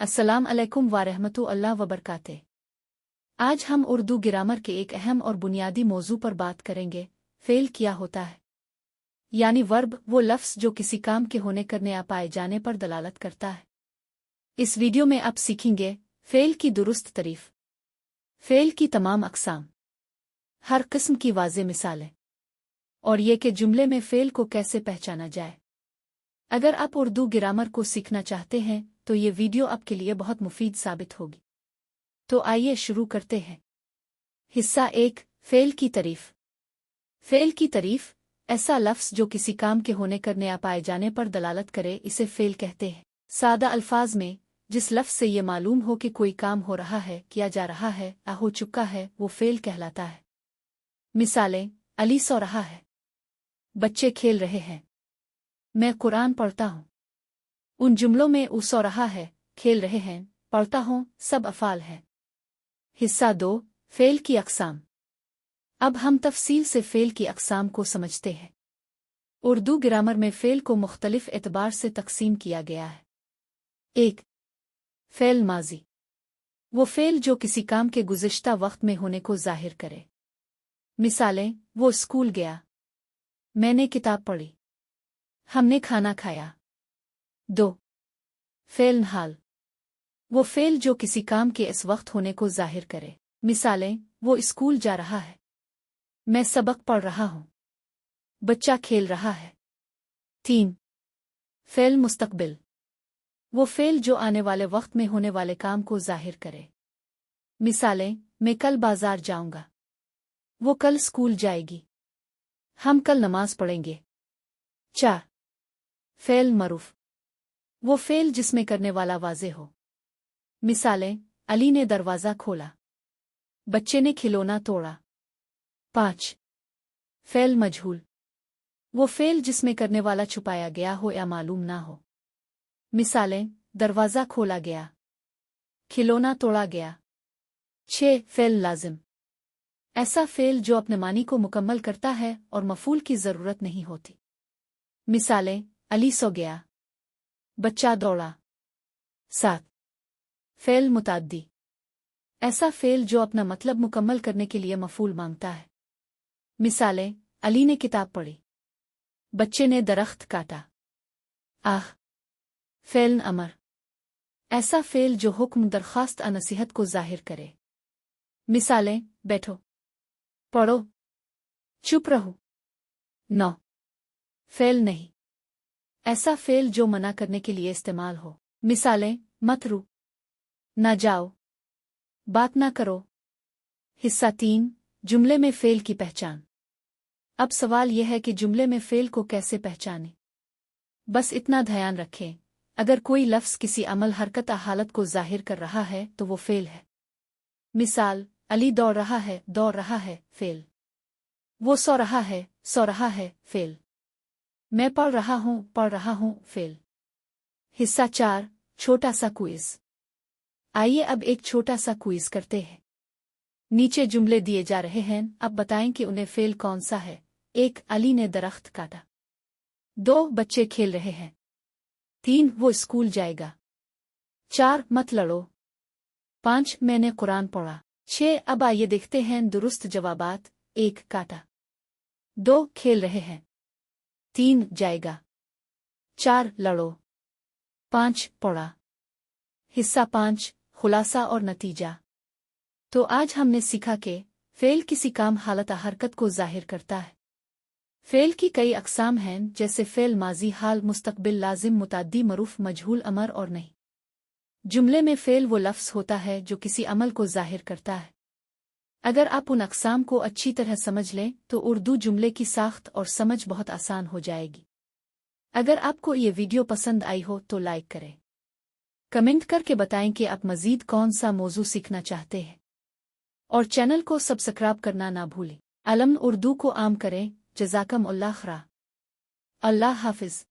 अस्सलाम अलैकुम वारहमतुल्लाह वबरकाते। आज हम उर्दू ग्रामर के एक अहम और बुनियादी मौजू पर बात करेंगे। फेल क्या होता है? यानी वर्ब, वो लफ्ज़ जो किसी काम के होने करने या पाए जाने पर दलालत करता है। इस वीडियो में आप सीखेंगे फेल की दुरुस्त तारीफ, फेल की तमाम अक़साम, हर किस्म की वाज़े मिसालें, और ये कि जुमले में फेल को कैसे पहचाना जाए। अगर आप उर्दू ग्रामर को सीखना चाहते हैं तो ये वीडियो आपके लिए बहुत मुफीद साबित होगी। तो आइए शुरू करते हैं। हिस्सा 1, फेल की तारीफ। फेल की तारीफ, ऐसा लफ्ज़ जो किसी काम के होने करने या पाए जाने पर दलालत करे, इसे फेल कहते हैं। सादा अल्फाज में, जिस लफ्ज़ से ये मालूम हो कि कोई काम हो रहा है, किया जा रहा है या हो चुका है, वो फेल कहलाता है। मिसालें: अली सो रहा है, बच्चे खेल रहे हैं, मैं कुरान पढ़ता हूँ। उन जुमलों में उ सो रहा है, खेल रहे हैं, पढ़ता हूँ सब अफ़ाल हैं। हिस्सा 2, फेल की अक़साम। अब हम तफसील से फेल की अक़साम को समझते हैं। उर्दू ग्रामर में फेल को मुख्तलिफ एतबार से तकसीम किया गया है। 1. फेल माजी, वो फेल जो किसी काम के गुज़िश्ता वक्त में होने को ज़ाहिर करे। मिसालें: वो स्कूल गया, मैंने किताब पढ़ी, हमने खाना खाया। 2. फेल हाल, वो फेल जो किसी काम के इस वक्त होने को ज़ाहिर करे। मिसालें: वो स्कूल जा रहा है, मैं सबक पढ़ रहा हूँ, बच्चा खेल रहा है। 3. फेल मुस्तकबिल, वो फेल जो आने वाले वक्त में होने वाले काम को ज़ाहिर करे। मिसालें: मैं कल बाजार जाऊंगा, वो कल स्कूल जाएगी, हम कल नमाज पढ़ेंगे। 4. फेल मरूफ, वो फेल जिसमें करने वाला वाज़े हो। मिसालें: अली ने दरवाज़ा खोला, बच्चे ने खिलौना तोड़ा। 5. फेल मजहूल, वो फेल जिसमें करने वाला छुपाया गया हो या मालूम ना हो। मिसालें: दरवाज़ा खोला गया, खिलौना तोड़ा गया। 6. फेल लाजिम, ऐसा फेल जो अपने मानी को मुकम्मल करता है और मफूल की ज़रूरत नहीं होती। मिसालें: अली सो गया, बच्चा दौड़ा। 7. फेल मुताद्दी, ऐसा फेल जो अपना मतलब मुकम्मल करने के लिए मफूल मांगता है। मिसालें: अली ने किताब पढ़ी, बच्चे ने दरख्त काटा। आह, फेल अमर, ऐसा फेल जो हुक्म, दरख्वास्त या नसीहत को ज़ाहिर करे। मिसालें: बैठो, पढ़ो, चुप रहो। 9. फेल नहीं, ऐसा फेल जो मना करने के लिए इस्तेमाल हो। मिसालें: मत रू, ना जाओ, बात ना करो। हिस्सा 3, जुमले में फेल की पहचान। अब सवाल यह है कि जुमले में फेल को कैसे पहचानें। बस इतना ध्यान रखें, अगर कोई लफ्ज़ किसी अमल, हरकत या हालत को ज़ाहिर कर रहा है तो वो फेल है। मिसाल: अली दौड़ रहा है, फेल। वो सो रहा है, फेल। मैं पढ़ रहा हूँ, फेल। हिस्सा 4, छोटा सा क्विज़। आइए अब एक छोटा सा क्विज़ करते हैं। नीचे जुमले दिए जा रहे हैं, अब बताएं कि उन्हें फेल कौन सा है। 1. अली ने दरख्त काटा। 2. बच्चे खेल रहे हैं। 3. वो स्कूल जाएगा। 4. मत लड़ो। 5. मैंने कुरान पढ़ा। 6. अब आइए देखते हैं दुरुस्त जवाबात। 1. काटा। 2. खेल रहे हैं। 3. जाएगा। 4. लड़ो। 5. पढ़ा। हिस्सा 5, खुलासा और नतीजा। तो आज हमने सीखा कि फेल किसी काम, हालत या हरकत को ज़ाहिर करता है। फेल की कई अक़साम हैं, जैसे फेल माजी, हाल, मुस्तकबिल, लाजिम, मुताद्दी, मरूफ, मजहूल, अमर और नहीं। जुमले में फेल वो लफ्ज़ होता है जो किसी अमल को ज़ाहिर करता है। अगर आप उन अक़साम को अच्छी तरह समझ लें तो उर्दू जुमले की साख्त और समझ बहुत आसान हो जाएगी। अगर आपको ये वीडियो पसंद आई हो तो लाइक करें, कमेंट करके बताएं कि आप मज़ीद कौन सा मौजू सीखना चाहते हैं, और चैनल को सब्सक्राइब करना ना भूलें। अलम उर्दू को आम करें। जज़ाकम अल्लाह खैर। अल्लाह हाफ़िज़।